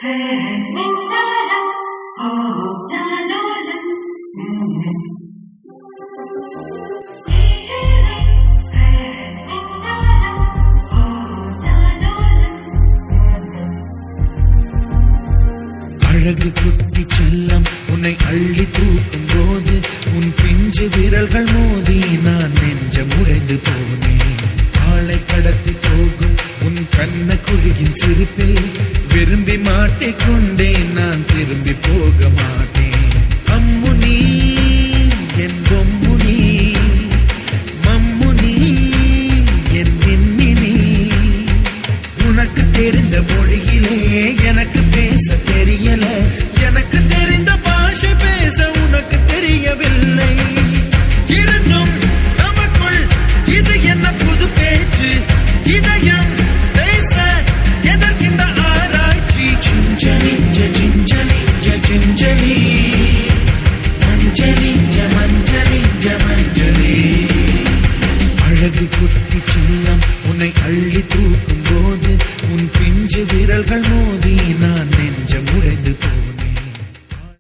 அழகு குட்டி செல்லம் உன்னை அள்ளி தூக்கும் போது உன் பிஞ்சு விரல்கள் மோதி நான் நெஞ்சம் உடைந்து போனேன். ஆளை கடத்தி போகும் உன் கண்ண குழியின் சிரிப்பில் விரும்பி மாட்டிக்கொண்டேன். நான் திரும்பி போக மாட்டேன். அம்முனி என் பொம்முனி, மம்முனி என் மின்மினி. உனக்கு தெரிந்த மொழியிலே எனக்கு பேச தெரியல. எனக்கு தெரிந்த பாஷை பேச உனக்கு தெரியவில்லை. இருந்தும் நமக்குள் இது என்ன புது பேச்சு? இதயம் பேச எதற்கின்ற ஆராய்ச்சி? Gingelly gingelly gingelly மஞ்சளி மஞ்சளி மஞ்சளி. அழகு குட்டி செல்லம் உன்னை அள்ளி தூக்கும் போது உன் பிஞ்சு விரல்கள்